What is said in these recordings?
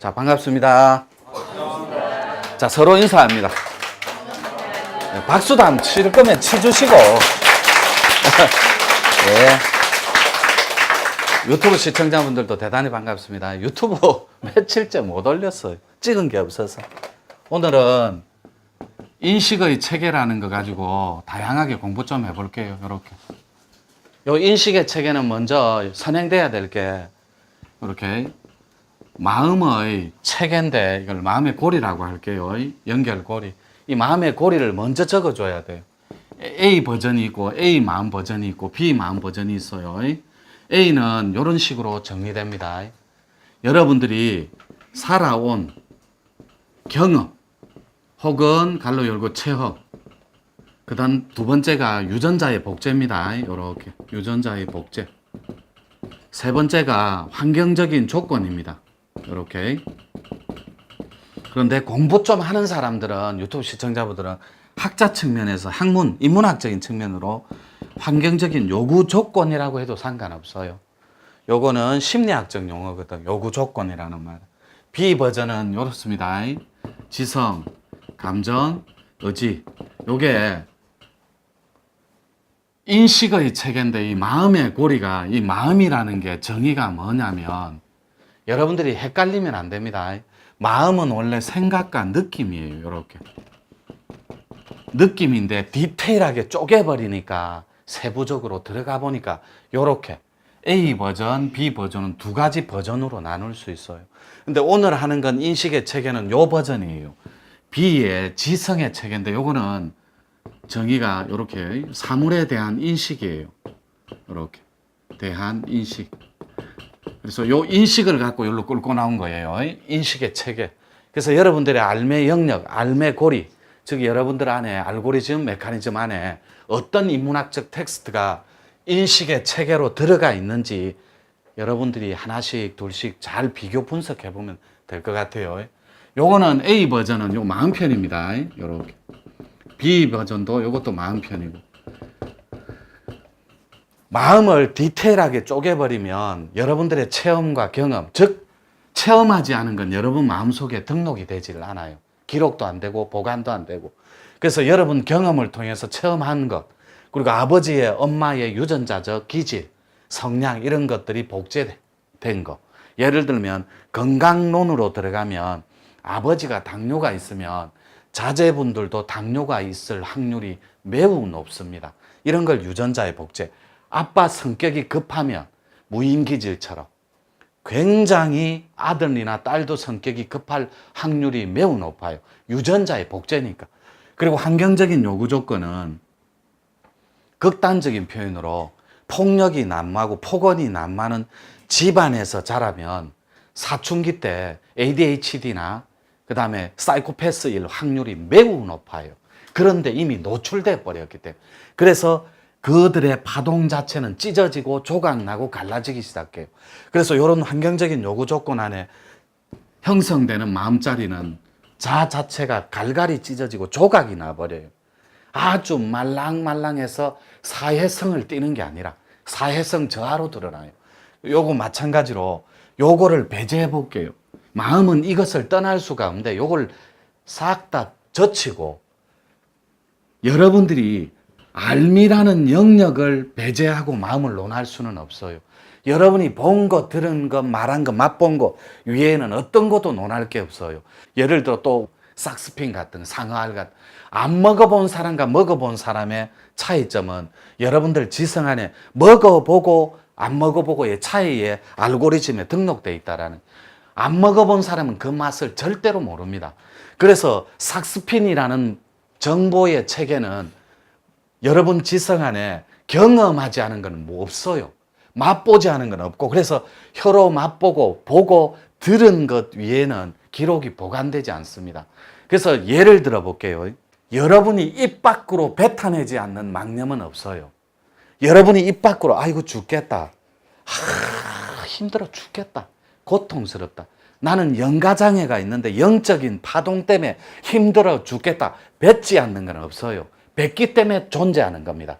자, 반갑습니다. 자, 서로 인사합니다. 네, 박수도 한번 칠 거면 치주시고. 네. 유튜브 시청자분들도 대단히 반갑습니다. 유튜브 며칠째 못 올렸어요. 찍은 게 없어서. 오늘은 인식의 체계라는 거 가지고 다양하게 공부 좀 해볼게요. 이렇게. 요 인식의 체계는 먼저 선행돼야 될 게 이렇게 마음의 체계인데 이걸 마음의 고리라고 할게요. 연결고리. 이 마음의 고리를 먼저 적어줘야 돼요. A 버전이 있고 A 마음 버전이 있고 B 마음 버전이 있어요. A는 이런 식으로 정리됩니다. 여러분들이 살아온 경험 혹은 갈로 열고 체험, 그 다음 두 번째가 유전자의 복제입니다. 이렇게 유전자의 복제. 세 번째가 환경적인 조건입니다. 이렇게. 그런데 공부 좀 하는 사람들은, 유튜브 시청자분들은 학자 측면에서 학문, 인문학적인 측면으로 환경적인 요구 조건이라고 해도 상관없어요. 요거는 심리학적 용어거든. 요구 조건이라는 말. B 버전은 이렇습니다. 지성, 감정, 의지. 요게 인식의 체계인데, 이 마음의 고리가, 이 마음이라는 게 정의가 뭐냐면, 여러분들이 헷갈리면 안 됩니다. 마음은 원래 생각과 느낌이에요. 이렇게 느낌인데 디테일하게 쪼개버리니까, 세부적으로 들어가 보니까 이렇게 A 버전, B 버전은 두 가지 버전으로 나눌 수 있어요. 근데 오늘 하는 건 인식의 체계는 요 버전이에요. B의 지성의 체계인데, 요거는 정의가 이렇게 사물에 대한 인식이에요. 이렇게 대한 인식. 그래서 요 인식을 갖고 여기로 끌고 나온 거예요. 인식의 체계. 그래서 여러분들의 알매 영역, 알매 고리, 즉 여러분들 안에 알고리즘, 메커니즘 안에 어떤 인문학적 텍스트가 인식의 체계로 들어가 있는지 여러분들이 하나씩 둘씩 잘 비교 분석해 보면 될 것 같아요. 요거는 A 버전은 요 마음편입니다. 요렇게. B 버전도 요것도 마음편이고. 마음을 디테일하게 쪼개버리면 여러분들의 체험과 경험, 즉 체험하지 않은 건 여러분 마음속에 등록이 되질 않아요. 기록도 안 되고 보관도 안 되고. 그래서 여러분 경험을 통해서 체험한 것, 그리고 아버지의, 엄마의 유전자적 기질, 성향 이런 것들이 복제된 거. 예를 들면 건강론으로 들어가면 아버지가 당뇨가 있으면 자제분들도 당뇨가 있을 확률이 매우 높습니다. 이런 걸 유전자의 복제. 아빠 성격이 급하면 무인기질처럼 굉장히 아들이나 딸도 성격이 급할 확률이 매우 높아요. 유전자의 복제니까. 그리고 환경적인 요구 조건은 극단적인 표현으로 폭력이 난무하고 폭언이 난무하는 집안에서 자라면 사춘기 때 ADHD나 그 다음에 사이코패스일 확률이 매우 높아요. 그런데 이미 노출돼 버렸기 때문에. 그래서 그들의 파동 자체는 찢어지고 조각나고 갈라지기 시작해요. 그래서 이런 환경적인 요구 조건 안에 형성되는 마음자리는 자 자체가 갈갈이 찢어지고 조각이 나버려요. 아주 말랑말랑해서 사회성을 띠는 게 아니라 사회성 저하로 드러나요. 요거 마찬가지로 요거를 배제해 볼게요. 마음은 이것을 떠날 수가 없는데 요걸 싹 다 젖히고 여러분들이 알미라는 영역을 배제하고 마음을 논할 수는 없어요. 여러분이 본 것, 들은 것, 말한 것, 맛본 것 위에는 어떤 것도 논할 게 없어요. 예를 들어 또 삭스핀 같은 상어알 같은, 안 먹어본 사람과 먹어본 사람의 차이점은 여러분들 지성 안에 먹어보고 안 먹어보고의 차이에 알고리즘에 등록되어 있다라는. 안 먹어본 사람은 그 맛을 절대로 모릅니다. 그래서 삭스핀이라는 정보의 체계는 여러분 지성 안에 경험하지 않은 건 뭐 없어요. 맛보지 않은 건 없고, 그래서 혀로 맛보고 보고 들은 것 위에는 기록이 보관되지 않습니다. 그래서 예를 들어 볼게요. 여러분이 입 밖으로 뱉어내지 않는 망념은 없어요. 여러분이 입 밖으로 아이고 죽겠다, 힘들어 죽겠다, 고통스럽다, 나는 영가장애가 있는데 영적인 파동 때문에 힘들어 죽겠다, 뱉지 않는 건 없어요. 뱉기 때문에 존재하는 겁니다.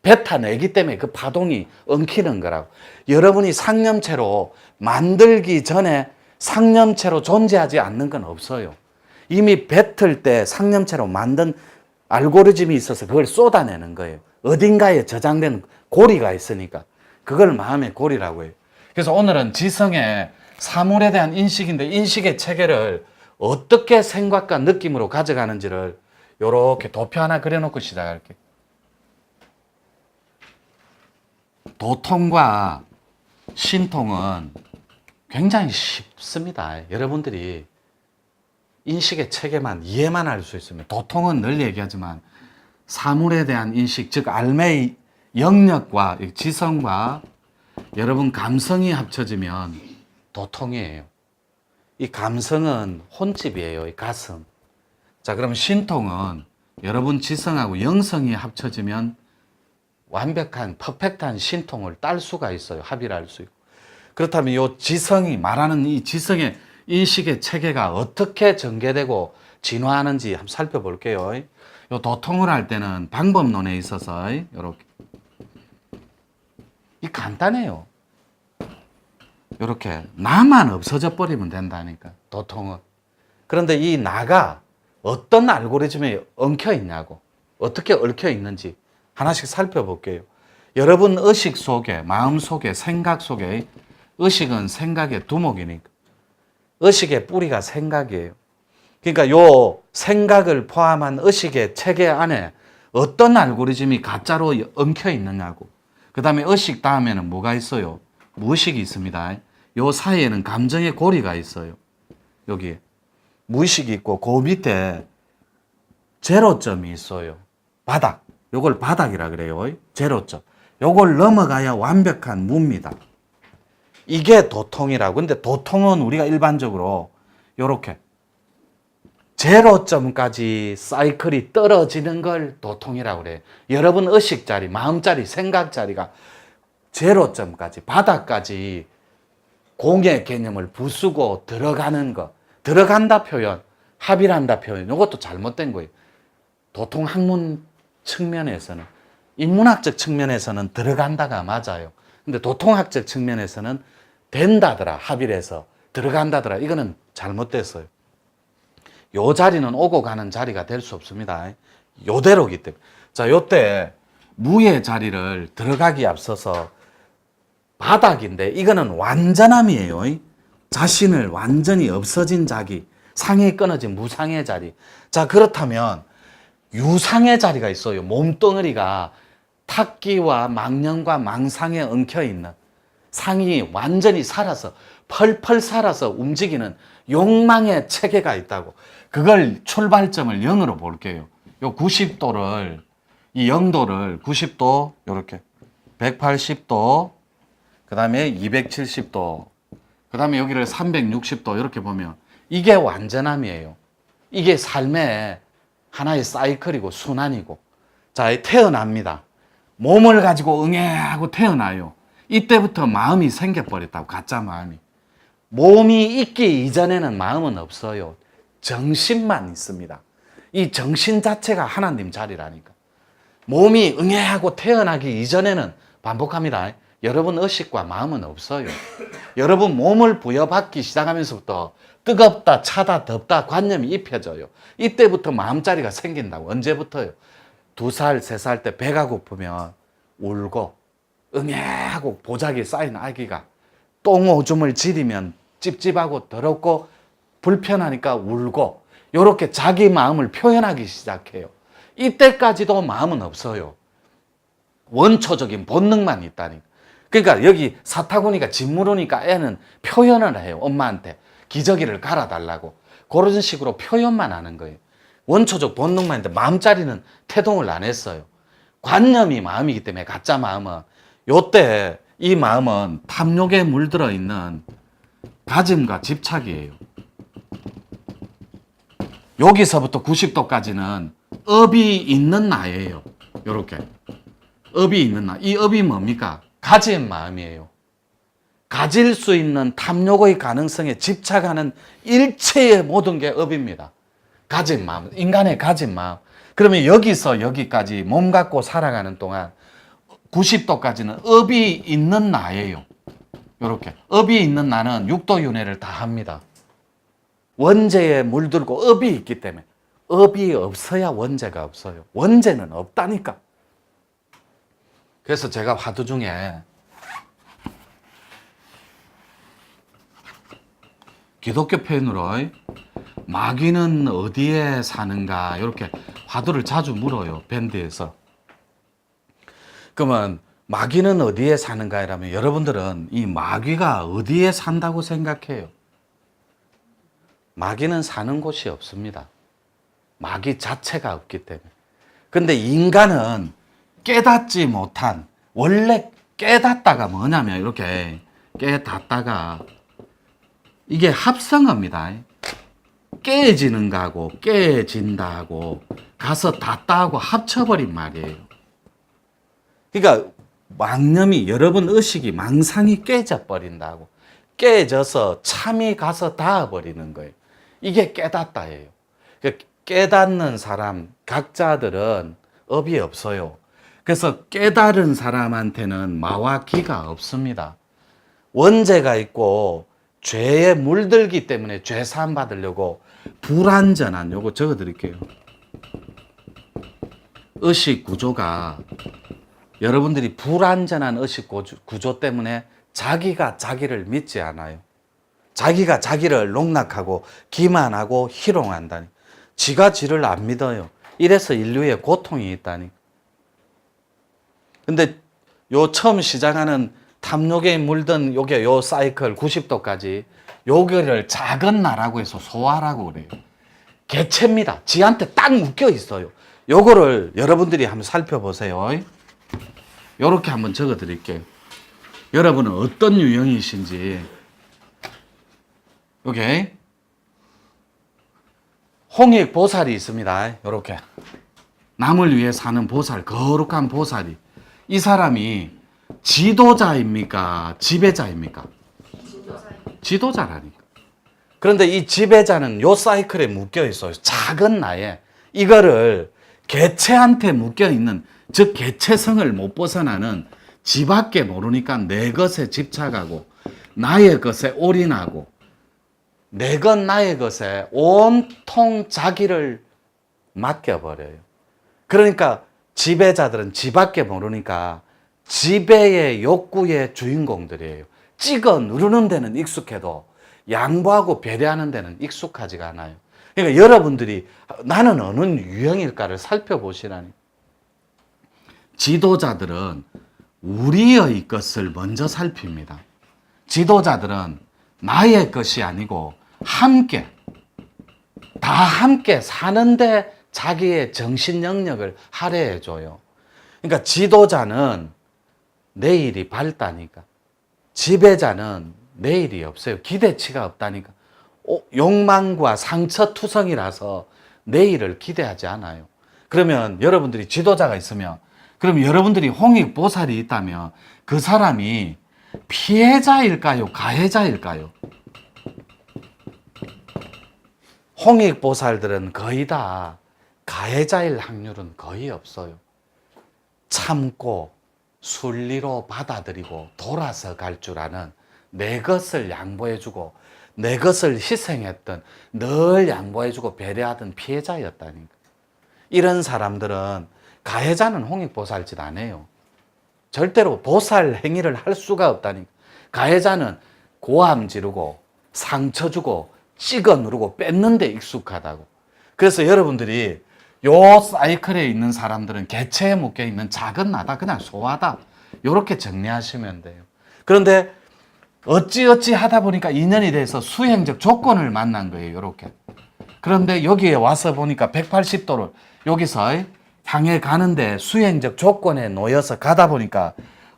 뱉어내기 때문에 그 파동이 엉키는 거라고. 여러분이 상념체로 만들기 전에 상념체로 존재하지 않는 건 없어요. 이미 뱉을 때 상념체로 만든 알고리즘이 있어서 그걸 쏟아내는 거예요. 어딘가에 저장된 고리가 있으니까 그걸 마음의 고리라고 해요. 그래서 오늘은 지성의 사물에 대한 인식인데 인식의 체계를 어떻게 생각과 느낌으로 가져가는지를 이렇게 도표 하나 그려놓고 시작할게요. 도통과 신통은 굉장히 쉽습니다. 여러분들이 인식의 체계만 이해만 할 수 있으면, 도통은 늘 얘기하지만 사물에 대한 인식, 즉 알매의 영역과 지성과 여러분 감성이 합쳐지면 도통이에요. 이 감성은 혼집이에요. 이 가슴. 자, 그럼 신통은 여러분 지성하고 영성이 합쳐지면 완벽한 퍼펙트한 신통을 딸 수가 있어요. 합의를 할 수 있고. 그렇다면 이 지성이 말하는 이 지성의 인식의 체계가 어떻게 전개되고 진화하는지 한번 살펴볼게요. 이 도통을 할 때는 방법론에 있어서 이렇게 이 간단해요. 이렇게 나만 없어져 버리면 된다니까, 도통은. 그런데 이 나가 어떤 알고리즘에 엉켜 있냐고, 어떻게 얽혀 있는지 하나씩 살펴볼게요. 여러분 의식 속에, 마음 속에, 생각 속에, 의식은 생각의 두목이니까 의식의 뿌리가 생각이에요. 그러니까 요 생각을 포함한 의식의 체계 안에 어떤 알고리즘이 가짜로 엉켜 있느냐고. 그 다음에 의식 다음에는 뭐가 있어요? 무의식이 있습니다. 요 사이에는 감정의 고리가 있어요. 여기 무의식이 있고 그 밑에 제로점이 있어요. 바닥. 요걸 바닥이라 그래요. 제로점. 요걸 넘어가야 완벽한 무입니다. 이게 도통이라고. 근데 도통은 우리가 일반적으로 요렇게 제로점까지 사이클이 떨어지는 걸 도통이라고 그래요. 여러분 의식자리, 마음자리, 생각자리가 제로점까지, 바닥까지 공의 개념을 부수고 들어가는 거. 들어간다 표현, 합의를 한다 표현, 이것도 잘못된 거예요. 도통 학문 측면에서는, 인문학적 측면에서는 들어간다가 맞아요. 근데 도통학적 측면에서는 된다더라, 합의를 해서 들어간다더라, 이거는 잘못됐어요. 요 자리는 오고 가는 자리가 될 수 없습니다. 요대로기 때문에. 자, 요때 무의 자리를 들어가기 앞서서 바닥인데 이거는 완전함이에요. 자신을 완전히 없어진 자기, 상이 끊어진 무상의 자리. 자, 그렇다면 유상의 자리가 있어요. 몸뚱어리가 탁기와 망령과 망상에 엉켜 있는, 상이 완전히 살아서 펄펄 살아서 움직이는 욕망의 체계가 있다고. 그걸 출발점을 0으로 볼게요. 요 90도를, 이 0도를 90도 요렇게 180도, 그 다음에 270도, 그 다음에 여기를 360도 이렇게 보면 이게 완전함이에요. 이게 삶의 하나의 사이클이고 순환이고. 자, 태어납니다. 몸을 가지고 응애하고 태어나요. 이때부터 마음이 생겨버렸다고, 가짜 마음이. 몸이 있기 이전에는 마음은 없어요. 정신만 있습니다. 이 정신 자체가 하나님 자리라니까. 몸이 응애하고 태어나기 이전에는, 반복합니다, 여러분 의식과 마음은 없어요. 여러분 몸을 부여받기 시작하면서부터 뜨겁다, 차다, 덥다 관념이 입혀져요. 이때부터 마음자리가 생긴다고. 언제부터요? 2살, 3살 때 배가 고프면 울고, 응애하고 보자기에 쌓인 아기가 똥오줌을 지리면 찝찝하고 더럽고 불편하니까 울고, 이렇게 자기 마음을 표현하기 시작해요. 이때까지도 마음은 없어요. 원초적인 본능만 있다니까. 그러니까 여기 사타구니가 짓무르니까 애는 표현을 해요. 엄마한테 기저귀를 갈아달라고. 그런 식으로 표현만 하는 거예요. 원초적 본능만 있는데 마음자리는 태동을 안 했어요. 관념이 마음이기 때문에, 가짜 마음은. 요때 이 마음은 탐욕에 물들어 있는 가짐과 집착이에요. 여기서부터 90도까지는 업이 있는 나예요. 요렇게 업이 있는 나. 이 업이 뭡니까? 가진 마음이에요. 가질 수 있는 탐욕의 가능성에 집착하는 일체의 모든 게 업입니다. 가진 마음, 인간의 가진 마음. 그러면 여기서 여기까지 몸 갖고 살아가는 동안 90도까지는 업이 있는 나예요. 요렇게. 업이 있는 나는 육도윤회를 다 합니다. 원재에 물들고 업이 있기 때문에. 업이 없어야 원재가 없어요. 원재는 없다니까. 그래서 제가 화두 중에 기독교 표현으로 마귀는 어디에 사는가 이렇게 화두를 자주 물어요. 밴드에서. 그러면 마귀는 어디에 사는가 이라면 여러분들은 이 마귀가 어디에 산다고 생각해요? 마귀는 사는 곳이 없습니다. 마귀 자체가 없기 때문에. 근데 인간은 깨닫지 못한, 원래 깨닫다가 뭐냐면 이렇게 깨닫다가 이게 합성어입니다. 깨지는 거하고 깨진다 하고 가서 닿다 하고 합쳐버린 말이에요. 그러니까 망념이, 여러분 의식이, 망상이 깨져버린다고. 깨져서 참이 가서 닿아버리는 거예요. 이게 깨닫다예요. 깨닫는 사람, 각자들은 업이 없어요. 그래서 깨달은 사람한테는 마와 기가 없습니다. 원죄가 있고 죄에 물들기 때문에 죄 사함 받으려고 불완전한, 요거 적어 드릴게요. 의식 구조가, 여러분들이 불완전한 의식 구조 때문에 자기가 자기를 믿지 않아요. 자기가 자기를 농락하고 기만하고 희롱한다니. 지가 지를 안 믿어요. 이래서 인류에 고통이 있다니. 근데 요 처음 시작하는 탐욕에 물든 요게 요 사이클 90도까지 요거를 작은 나라고 해서 소화라고 그래요. 개체입니다. 지한테 딱 묶여 있어요. 요거를 여러분들이 한번 살펴보세요. 요렇게 한번 적어 드릴게요. 여러분은 어떤 유형이신지. 요게 홍익 보살이 있습니다. 요렇게 남을 위해 사는 보살, 거룩한 보살이. 이 사람이 지도자입니까? 지배자입니까? 지도자라니까. 그런데 이 지배자는 요 사이클에 묶여 있어요. 작은 나에. 이거를 개체한테 묶여 있는, 즉 개체성을 못 벗어나는, 지밖에 모르니까 내 것에 집착하고 나의 것에 올인하고 내 것 나의 것에 온통 자기를 맡겨버려요. 그러니까 지배자들은 지밖에 모르니까 지배의 욕구의 주인공들이에요. 찍어 누르는 데는 익숙해도 양보하고 배려하는 데는 익숙하지가 않아요. 그러니까 여러분들이 나는 어느 유형일까를 살펴보시라니. 지도자들은 우리의 것을 먼저 살핍니다. 지도자들은 나의 것이 아니고 함께, 다 함께 사는데 자기의 정신 영역을 할애해줘요. 그러니까 지도자는 내일이 밝다니까. 지배자는 내일이 없어요. 기대치가 없다니까. 욕망과 상처투성이라서 내일을 기대하지 않아요. 그러면 여러분들이 지도자가 있으면, 그럼 여러분들이 홍익보살이 있다면 그 사람이 피해자일까요? 가해자일까요? 홍익보살들은 거의 다 가해자일 확률은 거의 없어요. 참고 순리로 받아들이고 돌아서 갈 줄 아는, 내 것을 양보해주고 내 것을 희생했던, 늘 양보해주고 배려하던 피해자였다니까. 이런 사람들은, 가해자는 홍익보살짓 안 해요. 절대로 보살 행위를 할 수가 없다니까. 가해자는 고함 지르고 상처 주고 찍어 누르고 뺏는 데 익숙하다고. 그래서 여러분들이 요 사이클에 있는 사람들은 개체에 묶여 있는 작은 나다, 그냥 소화다, 요렇게 정리하시면 돼요. 그런데 어찌어찌 하다 보니까 인연이 돼서 수행적 조건을 만난 거예요. 요렇게. 그런데 여기에 와서 보니까 180도를 여기서 향해 가는데 수행적 조건에 놓여서 가다 보니까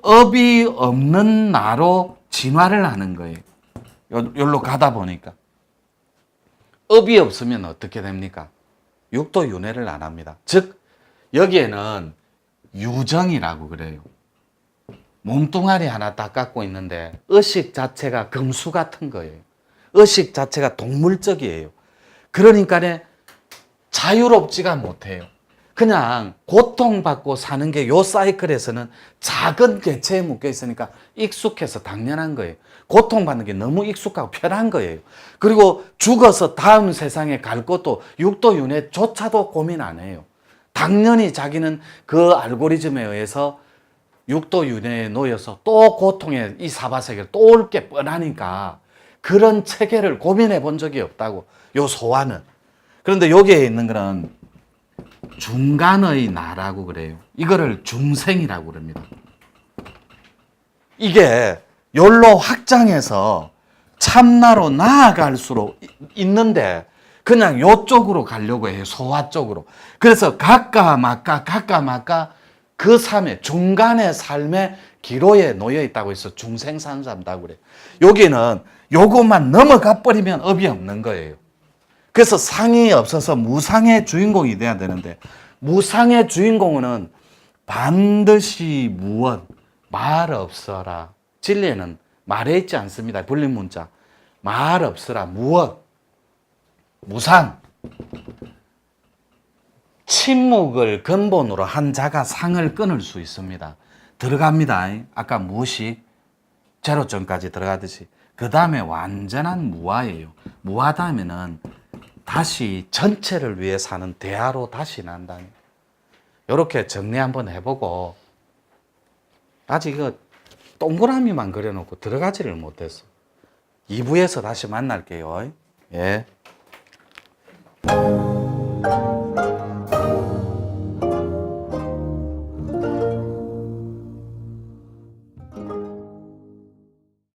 업이 없는 나로 진화를 하는 거예요. 여기로 가다 보니까. 업이 없으면 어떻게 됩니까? 육도윤회를 안 합니다. 즉 여기에는 유정이라고 그래요. 몸뚱아리 하나 딱 갖고 있는데 의식 자체가 금수 같은 거예요. 의식 자체가 동물적이에요. 그러니까 자유롭지가 못해요. 그냥 고통받고 사는 게 요 사이클에서는 작은 개체에 묶여 있으니까 익숙해서 당연한 거예요. 고통받는 게 너무 익숙하고 편한 거예요. 그리고 죽어서 다음 세상에 갈 것도 육도윤회조차도 고민 안 해요. 당연히 자기는 그 알고리즘에 의해서 육도윤회에 놓여서 또 고통의 이 사바세계를 또 올 게 뻔하니까 그런 체계를 고민해 본 적이 없다고, 요 소화는. 그런데 여기에 있는 거는 중간의 나라고 그래요. 이거를 중생이라고 그럽니다. 이게 열로 확장해서 참나로 나아갈수록 있는데 그냥 요쪽으로 가려고 해요. 소화 쪽으로. 그래서 각까 막까 그 삶의 중간의 삶의 기로에 놓여 있다고 해서 중생산삼다고 그래요. 여기는 요것만 넘어가 버리면 업이 없는 거예요. 그래서 상이 없어서 무상의 주인공이 돼야 되는데, 무상의 주인공은 반드시 무엇, 말 없어라. 진리에는 말해 있지 않습니다. 불림문자. 말 없어라. 무엇? 무상. 침묵을 근본으로 한 자가 상을 끊을 수 있습니다. 들어갑니다. 아까 무식, 제로점까지 들어가듯이. 그 다음에 완전한 무아예요. 무아 다음에는 다시 전체를 위해 사는 대화로 다시 난다. 이렇게 정리 한번 해보고, 아직 이거 동그라미만 그려놓고 들어가지를 못했어. 2부에서 다시 만날게요. 예.